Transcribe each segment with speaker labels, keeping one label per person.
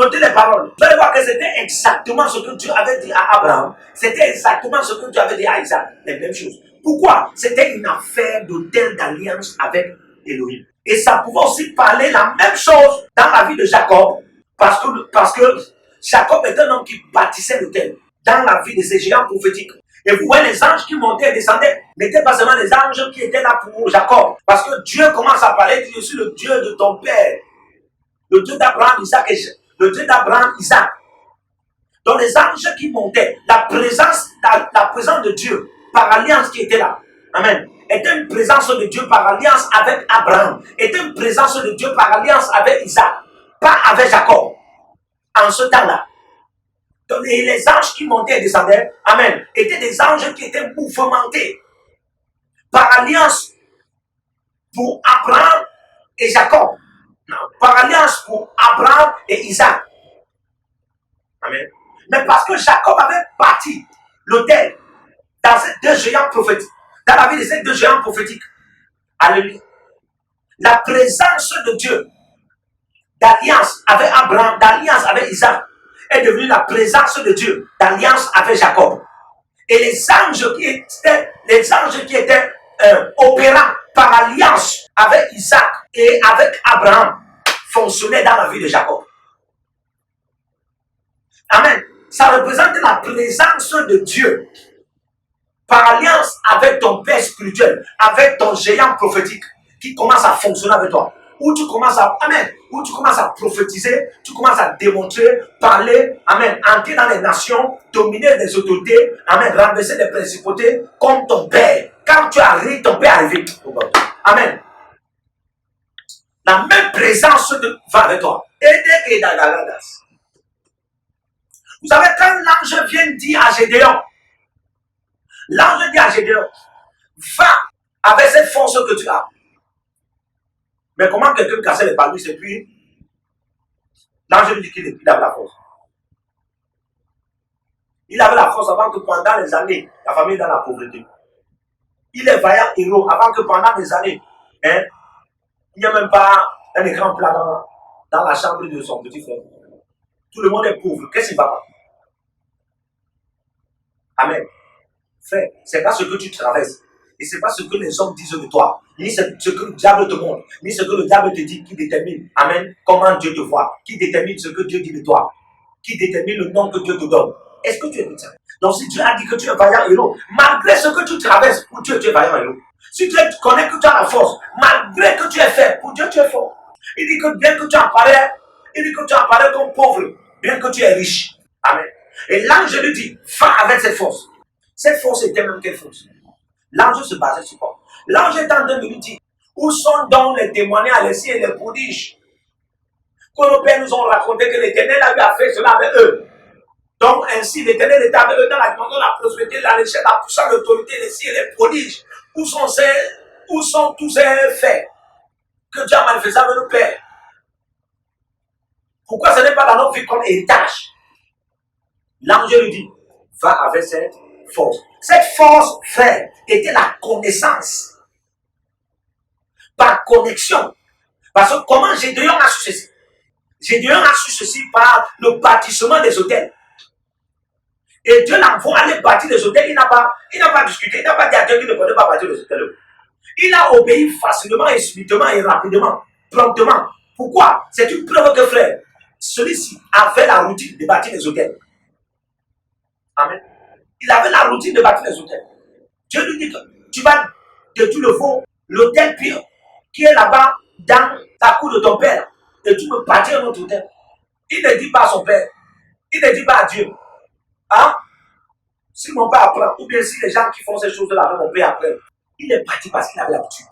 Speaker 1: noter les paroles. Vous allez voir que c'était exactement ce que Dieu avait dit à Abraham. C'était exactement ce que Dieu avait dit à Isaac. Les mêmes choses. Pourquoi? C'était une affaire d'autel d'alliance avec Elohim. Et ça pouvait aussi parler la même chose dans la vie de Jacob. Parce que Jacob est un homme qui bâtissait l'autel dans la vie de ces géants prophétiques. Et vous voyez les anges qui montaient et descendaient n'étaient pas seulement les anges qui étaient là pour Jacob. Parce que Dieu commence à parler, il dit, je suis le Dieu de ton père. Le Dieu d'Abraham, Isaac et le Dieu d'Abraham, Isaac. Donc les anges qui montaient, la présence de Dieu par alliance qui était là. Amen. Était une présence de Dieu par alliance avec Abraham. Était une présence de Dieu par alliance avec Isaac. Pas avec Jacob. En ce temps-là. Donc les anges qui montaient et descendaient, amen, étaient des anges qui étaient mouvementés par alliance pour Abraham et Jacob. Non, par alliance pour Abraham et Isaac. Amen. Mais parce que Jacob avait bâti l'autel dans ces deux géants prophétiques, dans la vie de ces deux géants prophétiques. Alléluia. La présence de Dieu d'alliance avec Abraham, d'alliance avec Isaac, est devenue la présence de Dieu d'alliance avec Jacob. Et les anges qui étaient opérants par alliance avec Isaac et avec Abraham fonctionnaient dans la vie de Jacob. Amen. Ça représente la présence de Dieu par alliance avec ton père spirituel, avec ton géant prophétique qui commence à fonctionner avec toi. Où tu commences à, amen, où tu commences à prophétiser, tu commences à démontrer, parler, amen, entrer dans les nations, dominer les autorités, amen, renverser les principautés comme ton père. Quand tu arrives, ton père arrive. Amen. La même présence va avec toi. Vous savez, quand l'ange vient dire à Gédéon, l'ange dit à Gédéon, va avec cette force que tu as. Mais comment quelqu'un cassait les palmiers, et puis l'ange lui dit qu'il avait la force. Il avait la force avant que pendant les années, la famille est dans la pauvreté. Il est vaillant héros avant que pendant des années, il n'y a même pas un écran plat dans la chambre de son petit frère. Tout le monde est pauvre. Qu'est-ce qui va pas? Amen. Frère, c'est pas ce que tu traverses. Et ce n'est pas ce que les hommes disent de toi, ni ce que le diable te montre, ni ce que le diable te dit qui détermine, amen, comment Dieu te voit, qui détermine ce que Dieu dit de toi, qui détermine le nom que Dieu te donne. Est-ce que tu es chrétien? Donc si Dieu a dit que tu es vaillant héros, malgré ce que tu traverses, pour Dieu tu es vaillant héros. Si tu connais que tu as la force, malgré que tu es faible, pour Dieu tu es fort. Il dit que bien que tu apparais, comme pauvre, bien que tu es riche. Amen. Et l'ange lui dit, va avec cette force. Cette force était même quelle force? L'ange se basait sur quoi? L'ange est en train de lui dire, où sont donc les témoignages, les signes et les prodiges que nos pères nous ont raconté que l'Éternel a fait cela avec eux. Donc ainsi, l'Éternel est avec eux dans la dimension de la prospérité, la richesse, la puissance, l'autorité, les signes et les prodiges. Où sont tous ces faits que Dieu a manifestés avec nos pères? Pourquoi ce n'est pas dans notre vie comme héritage? L'ange lui dit, va avec cette force. Cette force, frère, était la connaissance. Par connexion. Parce que comment Gédéon a su ceci? Gédéon a su ceci par le bâtissement des autels. Et Dieu l'envoie aller bâtir des autels. Il n'a pas discuté. Il n'a pas dit à Dieu qu'il ne pouvait pas bâtir les autels. Il a obéi facilement et subitement et rapidement, promptement. Pourquoi? C'est une preuve que, frère, celui-ci avait la routine de bâtir les autels. Amen. Il avait la routine de bâtir les autels. Dieu lui dit que tu vas détruire le faux, l'autel pire, qui est là-bas dans ta cour de ton père, et tu peux bâtir un autre autel. Il ne dit pas à son père, il ne dit pas à Dieu. Hein? Si mon père apprend, ou bien si les gens qui font ces choses-là avec mon père apprennent, il est parti parce qu'il avait l'habitude.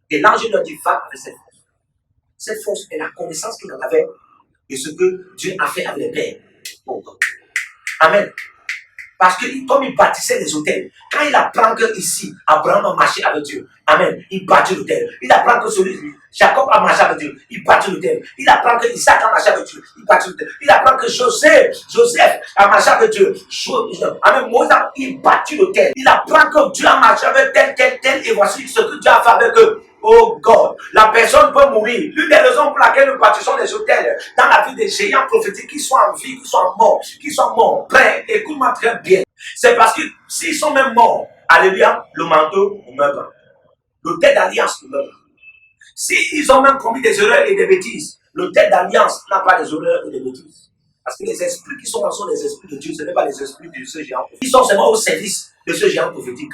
Speaker 1: Et l'ange lui dit, va avec cette force. Cette force est la connaissance qu'il en avait de ce que Dieu a fait avec les pères. Oh. Amen. Parce que comme il bâtissait les autels, quand il apprend que ici, Abraham a marché avec Dieu, amen, il bâtit l'autel. Il apprend que Jacob a marché avec Dieu, il bâtit l'autel. Il apprend que Isaac a marché avec Dieu, il bâtit l'autel. Il apprend que Joseph a marché avec Dieu, amen, Moïse, il bâtit l'autel. Il apprend que Dieu a marché avec tel, et voici ce que Dieu a fait avec eux. Oh God, la personne peut mourir. L'une des raisons pour laquelle nous bâtissons des hôtels dans la vie des géants prophétiques qui sont en vie, qui sont morts, prêts, écoute-moi très bien. C'est parce que s'ils sont même morts, alléluia, le manteau ne meurt pas. L'hôtel d'alliance ne meurt pas. S'ils ont même commis des erreurs et des bêtises, l'hôtel d'alliance n'a pas des erreurs et des bêtises. Parce que les esprits qui sont là sont les esprits de Dieu, ce n'est pas les esprits de ce géant prophétique. Ils sont seulement au service de ce géant prophétique.